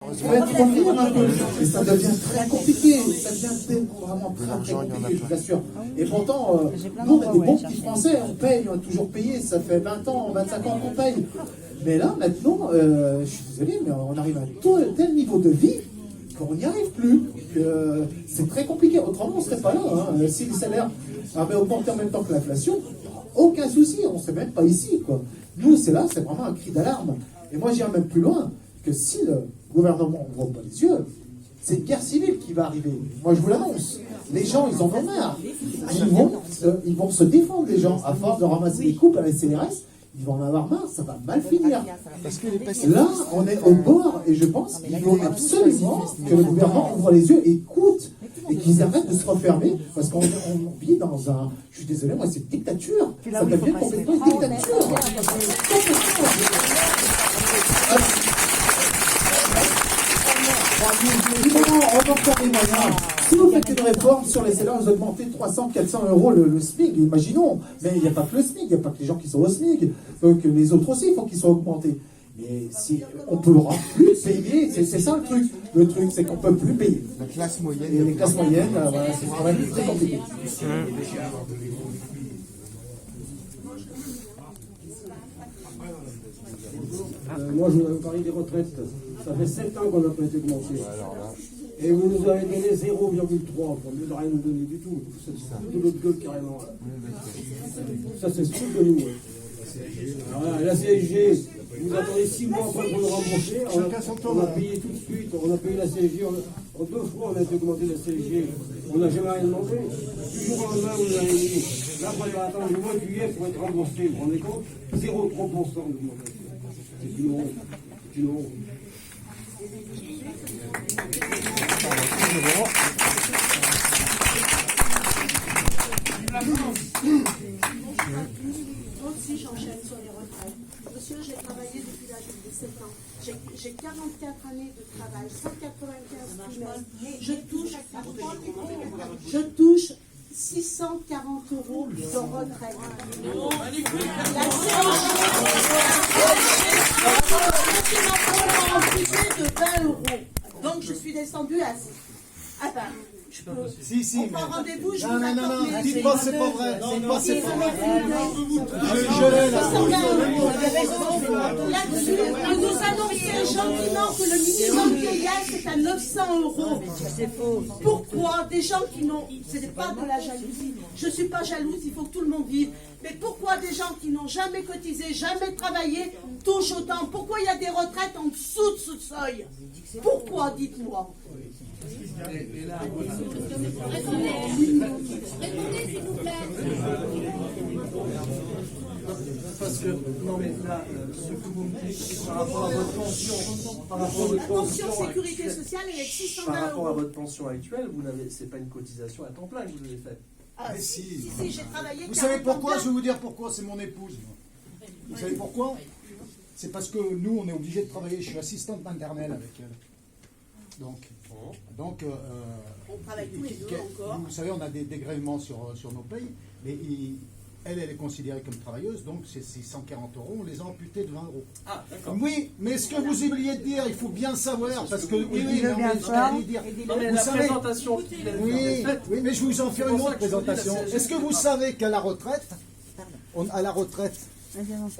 Je vais trop lire un peu, et ça devient très compliqué, ça devient vraiment très compliqué, je vous assure. Et pourtant, nous on est des bons petits Français, on paye, on a toujours payé, ça fait 20 ans, 25 ans qu'on paye. Mais là, maintenant, je suis désolé, mais on arrive à un tel niveau de vie qu'on n'y arrive plus. C'est très compliqué, autrement on ne serait pas là. Hein. Si les salaires avaient augmenté en même temps que l'inflation, aucun souci, on ne serait même pas ici, quoi. Nous, c'est là, c'est vraiment un cri d'alarme. Et moi, j'irai même plus loin, que si le gouvernement n'ouvre pas les yeux, c'est une guerre civile qui va arriver. Moi, je vous l'annonce. Les gens, ils en ont marre. Ils vont se défendre, les gens, à force de ramasser des coupes à la CRS. Ils vont en avoir marre, ça va mal finir. Là, on est au bord, et je pense qu'il faut absolument que le gouvernement ouvre les yeux et écoute, et qu'ils arrêtent de se refermer, parce qu'on vit dans un... Je suis désolé, moi, c'est une dictature. Ça devient complètement une dictature. On va faire des moyens. Si vous faites une réforme sur les salaires, vous augmentez 300, 400 euros le SMIC, imaginons. Mais il n'y a pas que le SMIC, il n'y a pas que les gens qui sont au SMIC. Donc les autres aussi, il faut qu'ils soient augmentés. Mais si on ne pourra plus payer, c'est ça le truc. Le truc, c'est qu'on ne peut plus payer. La classe moyenne. Et les classes moyennes, voilà, c'est quand même très compliqué. Moi, je voudrais vous parler des retraites. Ça fait 7 ans qu'on n'a pas été augmenté. Et vous nous avez donné 0,3 pour ne rien nous donner du tout. C'est de l'autre gueule carrément. Ça, c'est ce de nous. Alors, la CSG, vous attendez 6 mois après pour le rembourser. On a payé tout de suite. On a payé la CSG. En 2 fois, on a été augmenté la CSG. On n'a jamais rien demandé. Toujours en main, vous avez dit. Là, il va attendre le mois de juillet pour être remboursé. Vous vous rendez compte 0,3% d'augmentation. C'est une honte. C'est une honte. Si j'enchaîne sur les retraites. Monsieur, j'ai travaillé depuis l'âge de 17 ans. J'ai 44 années de travail, 195 km. Je touche 640 euros de retraite. La CSG de 20 euros. Donc je suis descendue à... Attends. Si, on prend rendez-vous, je vous non, dites pas c'est pas vrai. Dites pas c'est pas vrai. Là-dessus, vous nous annoncez gentiment que le minimum légal c'est à 900 euros. C'est faux. Pourquoi des gens qui n'ont... Ce n'est pas de la jalousie. Je ne suis pas jalouse, il faut que tout le monde vive. Mais pourquoi des gens qui n'ont jamais cotisé, jamais travaillé, touchent autant? Pourquoi il y a des retraites en dessous de ce seuil? Pourquoi, dites-moi? Répondez, s'il vous plaît. Parce que, non mais là, ce que vous me dites par rapport à votre pension, par rapport à votre pension sécurité sociale, elle est 620 euros. Par rapport à votre pension actuelle, c'est pas une cotisation à temps plein que vous avez faite. Ah, si, j'ai travaillé. Vous savez pourquoi? Je vais vous dire pourquoi. C'est mon épouse. Vous savez pourquoi? C'est parce que nous, on est obligé de travailler. Je suis assistante maternelle avec elle. Donc on travaille tous les deux encore. Vous savez, on a des dégrèvements sur nos payes, mais elle est considérée comme travailleuse, donc c'est 140 euros, on les a amputés de 20 euros. Ah, d'accord. Oui, mais ce que vous oubliez de dire, il faut bien savoir, parce que... Oui, la présentation qui vient de oui, mais je vous en fais une autre présentation. Est-ce que vous savez qu'à la retraite, on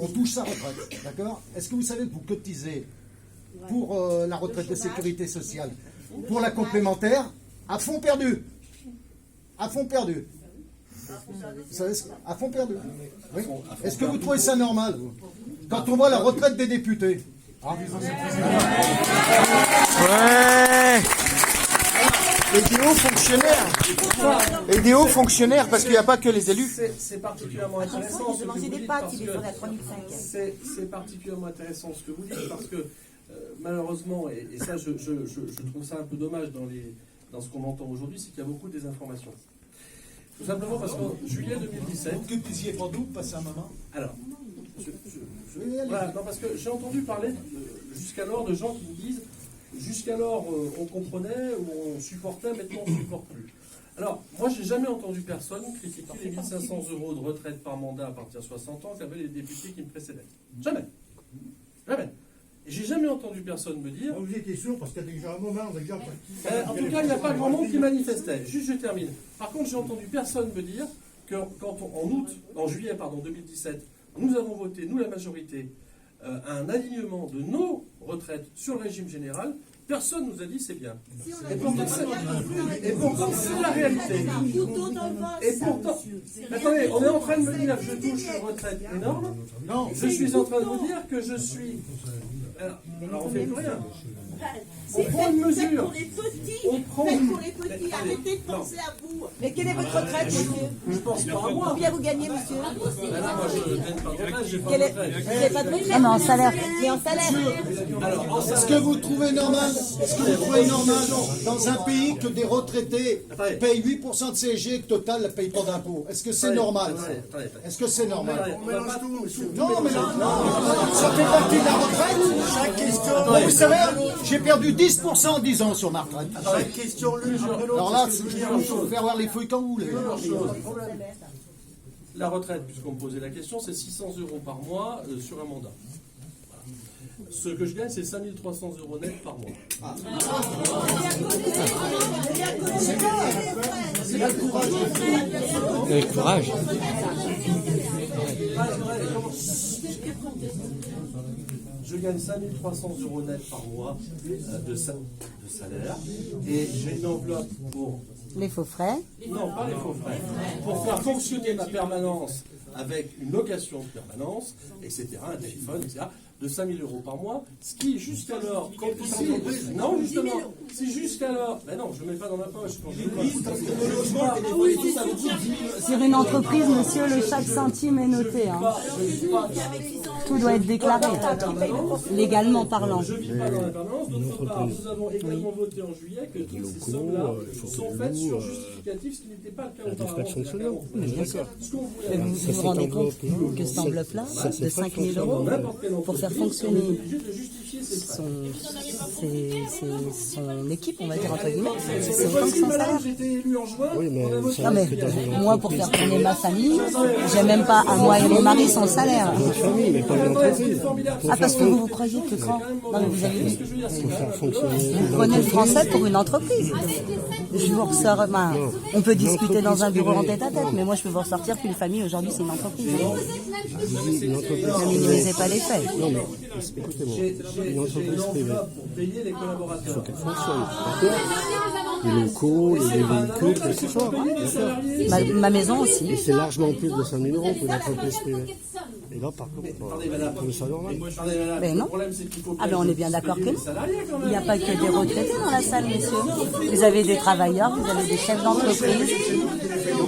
touche sa retraite, d'accord? Est-ce que vous savez que vous cotisez pour la retraite de sécurité sociale, pour la complémentaire, à fond perdu? À fond perdu. Vous savez, à fond perdu. Oui. Est-ce que vous trouvez ça normal, vous, quand on voit la retraite des députés? Ouais. Et des hauts fonctionnaires, parce qu'il n'y a pas que les élus. C'est particulièrement intéressant ce que vous dites parce que c'est particulièrement intéressant ce que vous dites parce que malheureusement, et ça je trouve ça un peu dommage dans ce qu'on entend aujourd'hui, c'est qu'il y a beaucoup de désinformation. Tout simplement parce qu'en juillet 2017... Que disiez pas d'où, passer un moment? Alors, voilà, non, parce que j'ai entendu parler jusqu'alors de gens qui me disent jusqu'alors on comprenait ou on supportait, maintenant on ne supporte plus. Alors, moi j'ai jamais entendu personne critiquer les 1500 euros de retraite par mandat à partir de 60 ans qu'avaient les députés qui me précédaient. Jamais. Jamais. J'ai jamais entendu personne me dire... Vous étiez sûr parce qu'il y a déjà un moment, on a déjà... En tout cas, il n'y a pas grand monde qui manifestait. Juste, je termine. Par contre, j'ai entendu personne me dire que quand en juillet 2017, nous avons voté, nous la majorité, un alignement de nos retraites sur le régime général. Personne nous a dit c'est bien. Et pourtant, c'est la réalité. Et pourtant, attendez, on est en train de me dire que je touche une retraite énorme. Non, je suis en train de vous dire que je suis... Alors on fait plus rien. On prend une mesure. Pour les petits. On prend Pour les petits. Arrêtez de penser à vous. Mais quelle est votre retraite, monsieur? Je pense pas à moi. Combien vous gagnez, monsieur? Là, moi, je ne gagne pas de retraite, j'ai pas de Vous retraite. n'avez pas de retraite? Ah, mais en salaire. Mais en salaire. Alors, Est-ce que vous trouvez normal, dans un pays que des retraités payent 8% de CSG et que Total ne paye pas d'impôts? Est-ce que c'est normal? Est-ce que c'est normal? Non, mais non, ça fait partie de la retraite. Chaque question. Vous savez, j'ai perdu 10% en 10 ans sur ma retraite. Chaque question, Alors là, il faut faire voir les feuilles quand vous voulez. La retraite, puisqu'on me posait la question, c'est 600 € par mois sur un mandat. Voilà. Ce que je gagne, c'est 5 300 € net par mois. Ah. C'est là le courage. Le courage. Je gagne 5 300 € net par mois de salaire. Et j'ai une enveloppe pour... Les faux frais. Non, pas les faux frais. Pour faire fonctionner ma permanence avec une location de permanence, etc., un téléphone, etc., de 5 000 € par mois, ce qui jusqu'alors, non justement, si jusqu'alors, ben non, je ne mets pas dans ma poche, quand je Sur une entreprise, monsieur, le chaque centime est noté. Hein. Tout doit être déclaré, légalement parlant. Je ne vis pas dans la permanence. D'autre part, nous avons également voté en juillet que toutes ces sommes-là sont faites sur justificatif, ce qui n'était pas le cas auparavant. Mais vous vous rendez compte que cette enveloppe-là, de 5 000 €, pour faire fonctionner son équipe, on va dire entre guillemets, c'est autant que son salaire. Non mais moi, pour faire tourner ma famille, j'ai même pas à moi et mon mari son salaire. Ah, parce que vous croyez que quand... Non mais vous avez vu, vous prenez le français pour une entreprise. Je vous ressors... on peut discuter dans un bureau en tête-à-tête, mais moi je peux vous ressortir qu'une famille aujourd'hui c'est une entreprise. Ne minimisez pas les faits. Non mais, écoutez-moi, une entreprise privée, il faut qu'elle fonctionne, d'accord? Les locaux, les véhicules, tout ça. Ma maison aussi. Et c'est largement plus de 5 000 € pour une entreprise privée. Et là, par contre, c'est ça normal. Ben non. Ah ben on est bien d'accord que non. Il n'y a pas que des retraités dans la salle, messieurs. Vous avez des travailleurs, vous avez des chefs d'entreprise,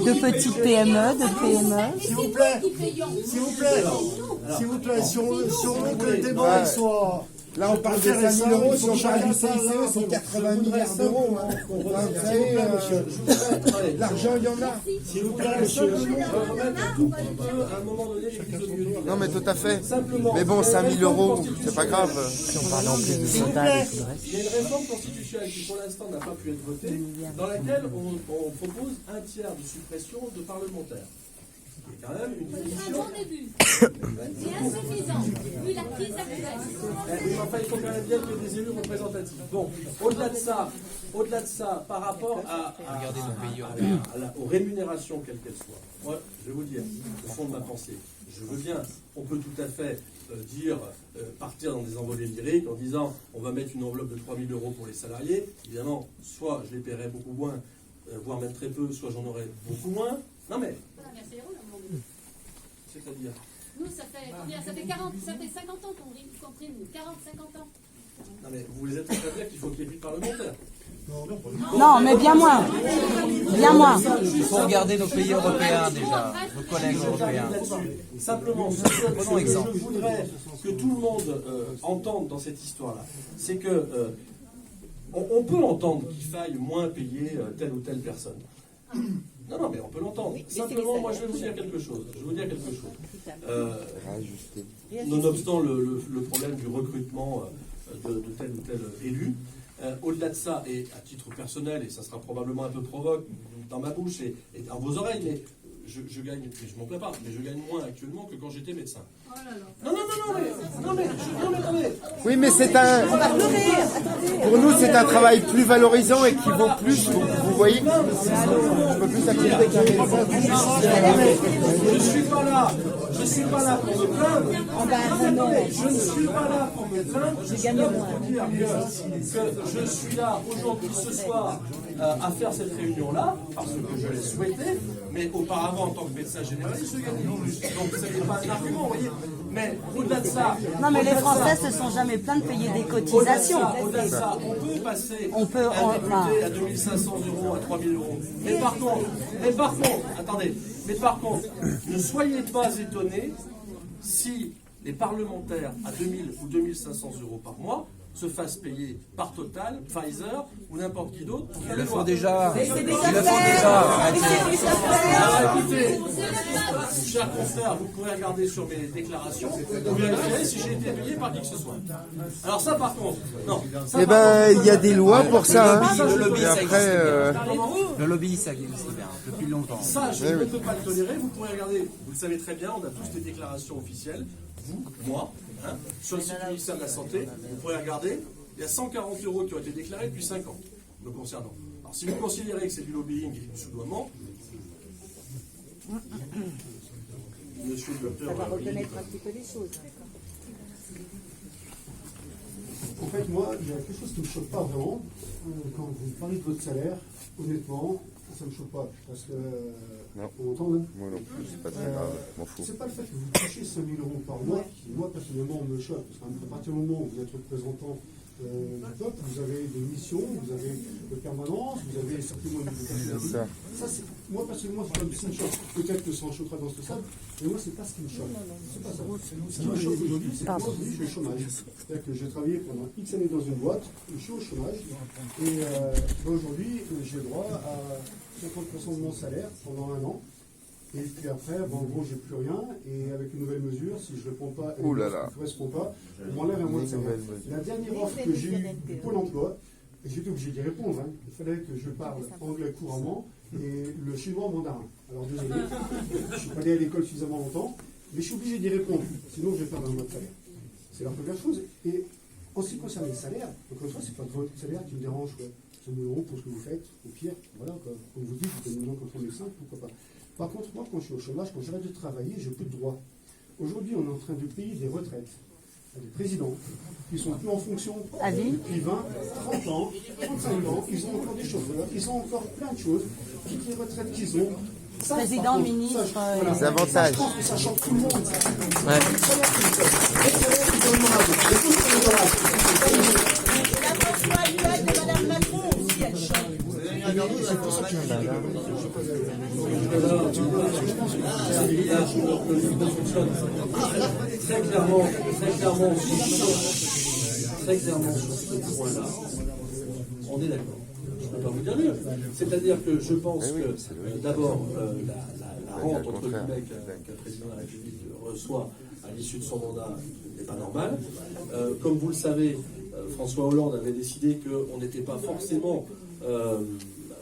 de petites PME, de PME. S'il vous plaît, si on veut que le débat soit... Là, on parle de 5 000 €, si on parle du CICE, c'est 80 milliards d'euros. Vous savez, l'argent, il y en a. S'il vous plaît, monsieur. Non, mais tout à fait. Mais bon, 5 000 €, c'est pas grave. Si on parle en plus de Total et tout le reste. Il y a une réforme constitutionnelle qui, pour l'instant, n'a pas pu être votée, dans laquelle on propose un tiers de suppression de parlementaires. C'est quand même une C'est un bon début. C'est insuffisant, vu la crise actuelle. Enfin, il faut quand même bien qu'il y ait des élus représentatifs. Bon, au-delà de ça, par rapport aux rémunérations, quelles qu'elles soient, moi, je vais vous dire, au fond de ma pensée, je veux bien, on peut tout à fait partir dans des envolées lyriques en disant on va mettre une enveloppe de 3 000 € pour les salariés. Évidemment, soit je les paierai beaucoup moins, voire même très peu, soit j'en aurai beaucoup moins. Non mais... C'est-à-dire nous, ça fait combien? Ça fait 50 ans qu'on prime, 40-50 ans. Non mais vous les êtes en train de dire qu'il faut qu'il y ait plus de parlementaires. Non, mais bien moins. Bien moins. Il faut regarder nos pays européens déjà, nos collègues européens. Simplement, ce que je voudrais que tout le monde entende dans cette histoire-là, c'est que on peut entendre qu'il faille moins payer telle ou telle personne. Non, mais on peut l'entendre. Simplement, moi, je vais vous dire quelque chose. Nonobstant le problème du recrutement de tel ou tel élu, au-delà de ça, et à titre personnel, et ça sera probablement un peu provoque dans ma bouche et dans vos oreilles, mais je gagne, je m'en plains pas, mais je gagne moins actuellement que quand j'étais médecin. Non, mais Oui, mais c'est un... Pour nous, c'est un travail plus valorisant et qui vaut plus, vous voyez. Je peux plus accepter qu'un médecin. Je ne suis pas là pour me plaindre. Je ne suis pas là pour me plaindre. Je suis là pour dire que je suis là aujourd'hui, ce soir, à faire cette réunion-là, parce que je l'ai souhaité, mais auparavant, en tant que médecin généraliste, je gagnais plus. Donc, ce n'est pas un argument, vous voyez. Mais au-delà de ça... Non, mais les Français se sont jamais plaints de payer des cotisations. Au-delà de ça, on peut passer un député à 2500 €, à 3000 €. Mais par contre, ne soyez pas étonnés si les parlementaires à 2000 ou 2500 € par mois se fassent payer par Total, Pfizer ou n'importe qui d'autre. Ils le font déjà. Écoutez, chers confrères, vous pourrez regarder sur mes déclarations, vous vérifierez si j'ai été payé par qui que ce soit. Alors ça par contre, non. Eh ben, il y a des lois pour ça. Hein. Le lobby, Et ça après, existe. Le lobby, ça existe bien, depuis longtemps. Ça, je ne peux pas le tolérer. Vous pourrez regarder, vous le savez très bien, on a tous des déclarations officielles. Vous, moi, sur le site du ministère de la Santé, vous pourrez regarder, il y a 140 € qui ont été déclarés depuis 5 ans, me concernant. Alors si vous considérez que c'est du lobbying et du soudoiement, monsieur le docteur... Ça va reconnaître un petit peu les choses. En fait, moi, il y a quelque chose qui ne me choque pas vraiment. Quand vous parlez de votre salaire, honnêtement, ça ne me choque pas. Parce que, on entend, hein. Moi non plus, c'est pas très grave, je m'en fous. C'est pas le fait que vous touchez 5 000 € par mois qui, moi, personnellement, me choque. Parce qu'à partir du moment où vous êtes représentant du peuple, vous avez des missions, vous avez de permanence, vous avez certainement une vocation. Ça, moi, personnellement, c'est pas ce qui me choque. Peut-être que ça en choquera dans ce stade, mais moi, c'est pas ce qui me choque. C'est pas ça. Ce qui me choque aujourd'hui, c'est que moi, aujourd'hui, je suis au chômage. C'est-à-dire que j'ai travaillé pendant X années dans une boîte, je suis au chômage, et aujourd'hui, j'ai droit à 50% de mon salaire pendant 1 an. Et puis après, en gros, j'ai plus rien. Et avec une nouvelle mesure, si je ne réponds pas, et ne correspond pas, on m'enlève un mois de salaire. La dernière offre que j'ai eue du Pôle emploi, et j'étais obligé d'y répondre. Hein. Il fallait que je parle anglais couramment et le chinois mandarin. Alors désolé, je ne suis pas allé à l'école suffisamment longtemps, mais je suis obligé d'y répondre. Sinon, je vais perdre un mois de salaire. C'est la première chose. Et en ce qui concerne les salaires, encore une fois, c'est pas votre salaire qui me dérange. 100 000 € pour ce que vous faites. Au pire, voilà, comme vous dites, vous êtes maintenant contre les 5, pourquoi pas. Par contre, moi, quand je suis au chômage, quand j'arrête de travailler, je n'ai plus de droits. Aujourd'hui, on est en train de payer des retraites à des présidents qui sont plus en fonction depuis 20, 30 ans, 35 ans. Ils ont encore des chauffeurs, ils ont encore plein de choses. Toutes les retraites qu'ils ont. Ça, président, contre, ministre, les avantages. Je pense que ça choque tout le monde. Ça. La mensualité de Mme Macron aussi, elle change. Très clairement sur ce point-là, on est d'accord. Je ne peux pas vous dire mieux. C'est-à-dire que je pense que d'abord la rente entre guillemets qu'un président de la République reçoit à l'issue de son mandat n'est pas normale. Comme vous le savez, François Hollande avait décidé qu'on n'était pas forcément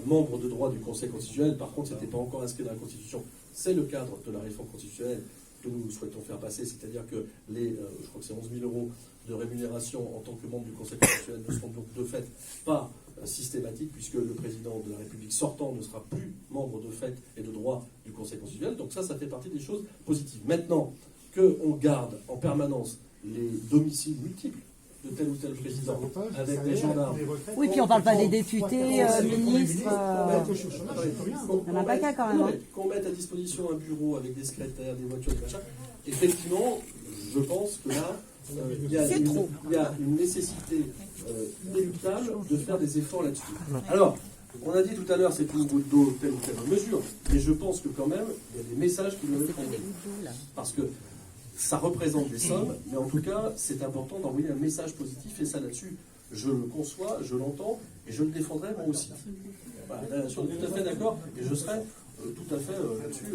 membre de droit du Conseil constitutionnel. Par contre, ce n'était pas encore inscrit dans la Constitution. C'est le cadre de la réforme constitutionnelle que nous souhaitons faire passer, c'est-à-dire que les, je crois que c'est 11 000 € de rémunération en tant que membre du Conseil constitutionnel ne seront donc de fait pas systématiques, puisque le président de la République sortant ne sera plus membre de fait et de droit du Conseil constitutionnel. Donc ça fait partie des choses positives. Maintenant qu'on garde en permanence les domiciles multiples de tel ou tel président, avec des gendarmes. Oui, puis on ne parle pas des députés, ministres. Il n'y en a pas qu'un quand même. Qu'on mette à disposition un bureau avec des secrétaires, des voitures, des machins. Effectivement, je pense que là, il y a une nécessité inéluctable de faire des efforts là-dessus. Alors, on a dit tout à l'heure, c'est une goutte d'eau, telle ou telle mesure, mais je pense que quand même, il y a des messages qui doivent être envoyés. Parce que ça représente des sommes, mais en tout cas, c'est important d'envoyer un message positif, et ça là-dessus, je le conçois, je l'entends, et je le défendrai moi aussi. Voilà, là, je suis tout à fait d'accord, et je serai tout à fait là-dessus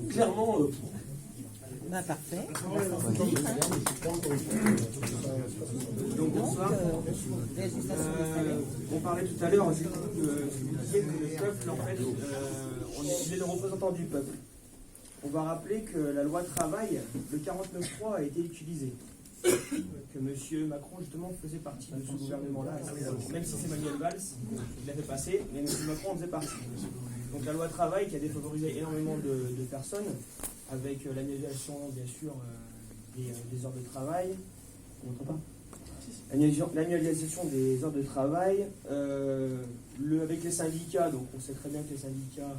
clairement pour. Bah, parfait. Donc bonsoir. On parlait tout à l'heure, vous disiez que le peuple, en fait, il est le représentant du peuple. On va rappeler que la loi travail, le 49.3 a été utilisé. Que M. Macron, justement, faisait partie de ce gouvernement-là. Même si c'est Manuel Valls qui l'a fait passer, mais M. Macron en faisait partie. Donc la loi travail qui a défavorisé énormément de personnes, avec l'annulation, bien sûr, des heures de travail. On n'entend pas ? L'annualisation des heures de travail, avec les syndicats, donc on sait très bien que les syndicats,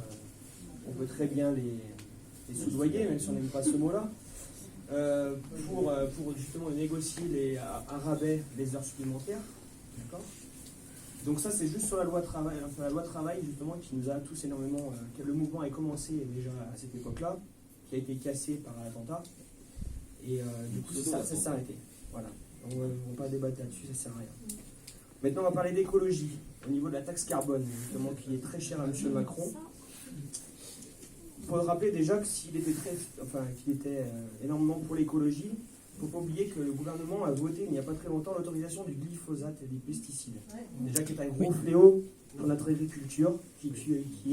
on peut très bien les soudoyer, même si on n'aime pas ce mot-là, pour justement négocier à rabais les heures supplémentaires. D'accord ? Donc ça, c'est juste sur la loi travail, justement, qui nous a tous énormément... le mouvement a commencé déjà à cette époque-là, qui a été cassé par l'attentat, et du coup, ça s'est arrêté. Voilà. On ne va pas débattre là-dessus, ça ne sert à rien. Maintenant, on va parler d'écologie, au niveau de la taxe carbone, justement, qui est très chère à M. Macron. Il faut rappeler déjà que qu'il était énormément pour l'écologie. Il ne faut pas oublier que le gouvernement a voté il n'y a pas très longtemps l'autorisation du glyphosate et des pesticides. Déjà qui est un gros fléau pour notre agriculture, qui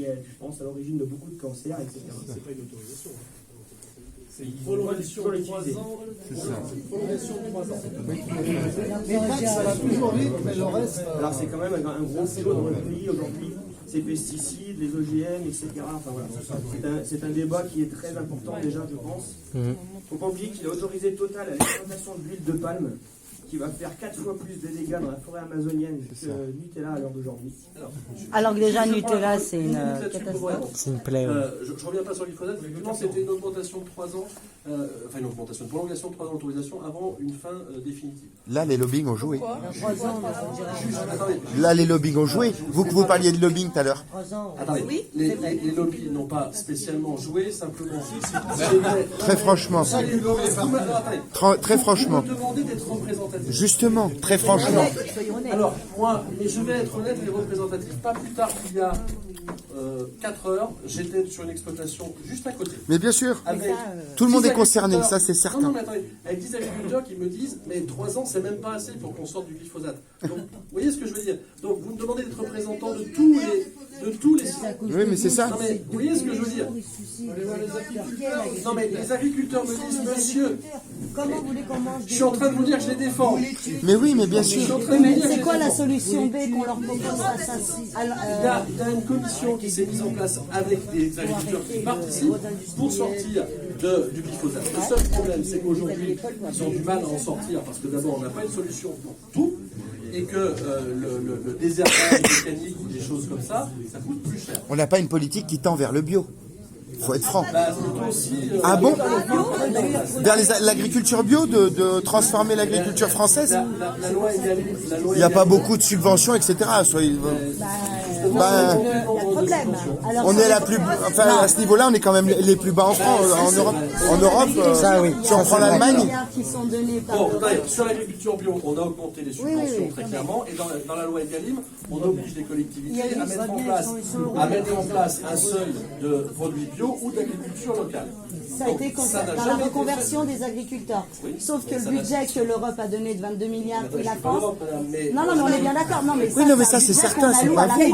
est, je pense, à l'origine de beaucoup de cancers, etc. C'est pas une autorisation. C'est une prolongation de 3 ans. C'est ça. Une prolongation de 3 ans. Les taxes, ça va toujours vite, mais le reste... Alors c'est quand même un gros fléau dans notre pays aujourd'hui. Ces pesticides, les OGM, etc. Enfin, voilà. C'est un débat qui est très important déjà, je pense. Il ne faut pas oublier qu'il est autorisé total à l'exploitation de l'huile de palme, qui va faire 4 fois plus de dégâts dans la forêt amazonienne que Nutella à l'heure d'aujourd'hui. Alors que déjà Nutella, c'est une catastrophe. C'est une plaie. Je ne reviens pas sur le glyphosate, effectivement, c'était une augmentation de 3 ans, une augmentation, une prolongation de 3 ans d'autorisation avant une fin définitive. Là, les lobbying ont joué. Attendez. Là, les lobbying ont joué. Vous parliez de lobbying tout à l'heure. Attendez, les lobbies n'ont pas spécialement joué, simplement. Très franchement. Très franchement. Vous me demandez d'être représentatif. Justement, très franchement. Alors, moi, mais je vais être honnête et représentatif. Pas plus tard qu'il y a 4 heures, j'étais sur une exploitation juste à côté. Mais bien sûr, tout le monde est concerné, ça c'est certain. Non, mais attendez, avec 10 agriculteurs qui me disent, mais 3 ans, c'est même pas assez pour qu'on sorte du glyphosate. Donc, vous voyez ce que je veux dire? Donc, vous me demandez d'être représentant de tous les... Oui, mais c'est ça. Non, mais vous voyez ce que je veux dire? Non, mais les agriculteurs me disent, monsieur, comment vous voulez qu'on mange? Je suis en train de vous dire que je les défends. Mais oui, mais bien sûr. Mais c'est quoi la solution B qu'on leur propose face à Il y a une commission qui s'est mise en place avec des agriculteurs qui participent pour sortir du glyphosate. Le seul problème, c'est qu'aujourd'hui, ils ont du mal à en sortir parce que d'abord, on n'a pas une solution pour tout et que le désherbage mécanique ou des choses comme ça, ça coûte plus cher. On n'a pas une politique qui tend vers le bio. Il faut être franc. Ah bon? Vers l'agriculture bio, de transformer l'agriculture française? La loi Il n'y a pas beaucoup de subventions, etc. On est la plus, enfin à ce niveau-là, on est quand même les plus bas en France, en Europe. Ça oui. Si on prend l'Allemagne. Bon, sur l'agriculture bio, on a augmenté les subventions très clairement, et dans la loi Egalim, on oblige les collectivités à mettre en place un seuil de produits bio ou d'agriculture locale. Ça a été dans la reconversion des agriculteurs. Oui, sauf que le budget que l'Europe a donné de 22 milliards et la France... Non, mais on est bien d'accord. Non, mais ça c'est certain, c'est pas vrai.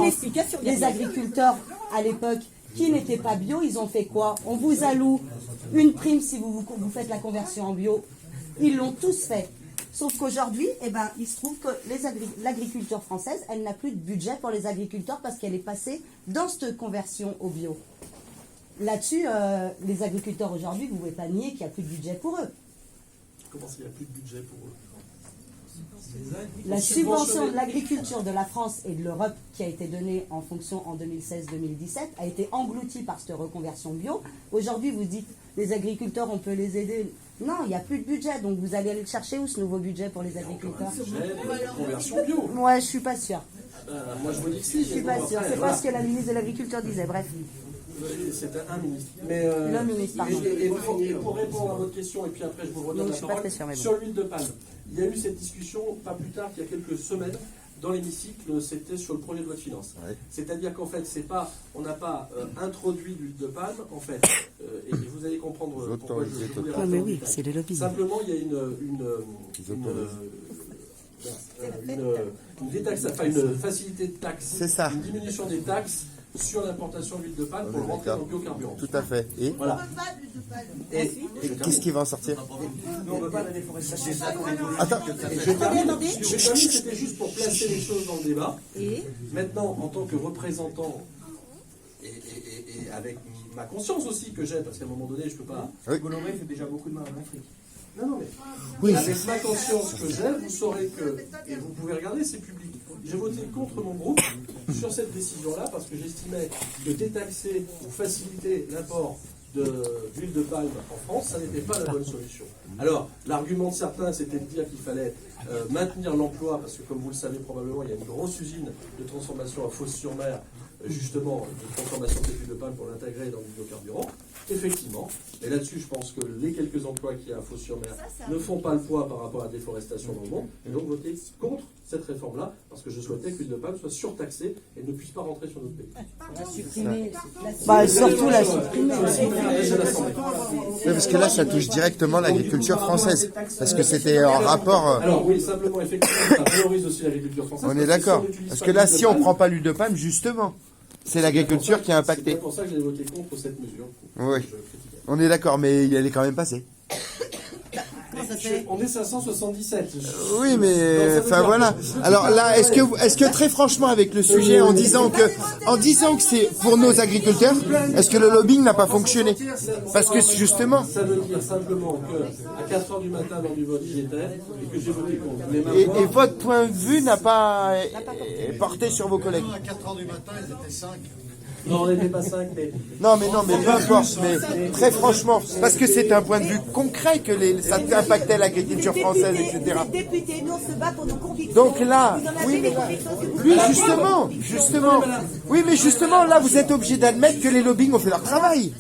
Les agriculteurs, à l'époque, qui n'étaient pas bio, ils ont fait quoi? On vous alloue une prime si vous faites la conversion en bio. Ils l'ont tous fait. Sauf qu'aujourd'hui, il se trouve que l'agriculture française, elle n'a plus de budget pour les agriculteurs parce qu'elle est passée dans cette conversion au bio. Là-dessus, les agriculteurs aujourd'hui, vous ne pouvez pas nier qu'il n'y a plus de budget pour eux. Comment il n'y a plus de budget pour eux? La subvention de l'agriculture de la France et de l'Europe qui a été donnée en fonction en 2016-2017 a été engloutie par cette reconversion bio. Aujourd'hui, vous dites, les agriculteurs, on peut les aider. Non, il n'y a plus de budget, donc vous allez aller le chercher où ce nouveau budget pour les agriculteurs? Conversion bio. Ouais, je suis pas sûre. Moi, je vous dis que si. Je suis pas sûre. C'est pas ce que la ministre de l'Agriculture disait. Bref. C'était un ministre. Mais, le ministre, pardon. Et pour répondre à votre question, et puis après je vous redonne la parole, sur l'huile de palme. Il y a eu cette discussion, pas plus tard qu'il y a quelques semaines, dans l'hémicycle, c'était sur le projet de loi de finances. Ouais. C'est-à-dire qu'en fait, on n'a pas introduit l'huile de palme, en fait, et vous allez comprendre pourquoi je voulais rentrer mais en oui, détail. c'est les lobbies. Simplement, il y a une facilité de taxe, C'est ça. une diminution des taxes sur l'importation d'huile de palme pour le rentrer dans le biocarburant. Tout à fait. Et, Voilà. Et qu'est-ce qui va en sortir? Nous, on ne veut pas la déforestation. Attends, je termine, c'était juste pour placer les choses dans le débat. Maintenant, en tant que représentant, et avec ma conscience aussi que j'ai, parce qu'à un moment donné, je ne peux pas... Bolloré fait déjà beaucoup de mal en Afrique. Non, mais avec ma conscience que j'ai, vous saurez que, et vous pouvez regarder, c'est public. J'ai voté contre mon groupe sur cette décision-là parce que j'estimais que détaxer ou faciliter l'import d'huile de palme en France, ça n'était pas la bonne solution. Alors, l'argument de certains, c'était de dire qu'il fallait maintenir l'emploi, parce que comme vous le savez probablement, il y a une grosse usine de transformation à Fos-sur-Mer, justement, de transformation de l'huile de palme pour l'intégrer dans le biocarburant. Effectivement, et là-dessus, je pense que les quelques emplois qu'il y a à Fos-sur-Mer ne font pas le poids par rapport à la déforestation dans le monde, et donc voter contre cette réforme-là, parce que je souhaitais que l'huile de palme soit surtaxée et ne puisse pas rentrer sur notre pays. Surtout la supprimer. Oui, parce que là, ça touche directement l'agriculture française. Parce que c'était en rapport... Alors oui, simplement, effectivement, ça valorise aussi l'agriculture française. On est d'accord. Parce que là, si on ne prend pas l'huile de palme, justement, c'est l'agriculture qui est impactée. C'est pour ça que j'ai voté contre cette mesure. Oui, on est d'accord, mais elle est quand même passée. On est 577. Oui, mais enfin voilà. Alors là, est-ce que très franchement, avec le sujet, en disant que c'est pour nos agriculteurs, est-ce que le lobbying n'a pas fonctionné? Parce que justement. Ça veut dire simplement que à 4h du matin lors du vote j'y étais et que j'ai voté contre. Et votre point de vue n'a pas porté sur vos collègues. À 4h du matin, ils étaient 5. Non, on n'était pas 5, mais... Non, mais peu importe, mais très franchement, parce que c'est un point de vue concret que ça impactait l'agriculture française, etc. Les députés, nous, on se bat pour nos convictions. Donc là, oui, justement, oui, mais justement, là, vous êtes obligé d'admettre que les lobbying ont fait leur travail.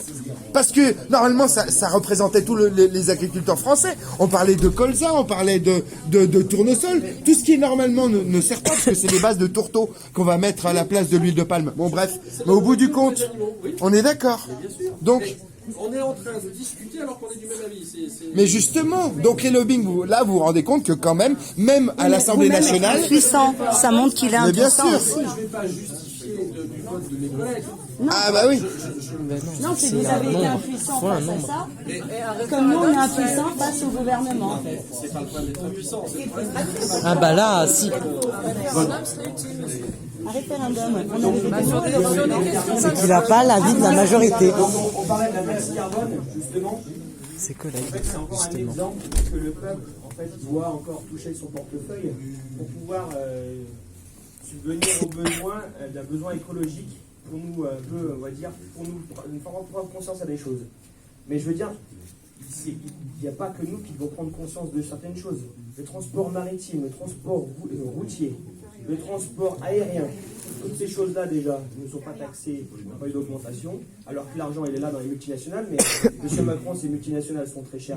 Parce que, normalement, ça représentait tous les agriculteurs français. On parlait de colza, on parlait de tournesol. Tout ce qui, normalement, ne sert pas, parce que c'est les bases de tourteau qu'on va mettre à la place de l'huile de palme. Bon, bref. Mais au bout du compte, on est d'accord. Donc... On est en train de discuter alors qu'on est du même avis. Mais justement, donc les lobbying, là, vous vous rendez compte que quand même à l'Assemblée nationale... Puissant, ça montre qu'il est impuissant. Mais bien sûr. Je ne vais pas justifier du vote de mes collègues. Ah bah oui. Non, c'est que vous avez été impuissant face à ça, comme nous on est impuissant face au gouvernement en fait. C'est pas le problème d'être impuissant, c'est le problème Ah bah là, si. Un référendum, on avait c'est qu'il n'a pas l'avis de la majorité. On parlait de la taxe carbone, justement. C'est que là, En fait, c'est encore un exemple que le peuple doit encore toucher son portefeuille pour pouvoir subvenir aux besoins, d'un besoin écologique pour nous, on va dire, pour nous prendre conscience à des choses. Mais je veux dire, il n'y a pas que nous qui devons prendre conscience de certaines choses. Le transport maritime, le transport routier, le transport aérien, toutes ces choses-là déjà ne sont pas taxées, il n'y a pas eu d'augmentation, alors que l'argent il est là dans les multinationales, mais M. Macron, ces multinationales sont très chères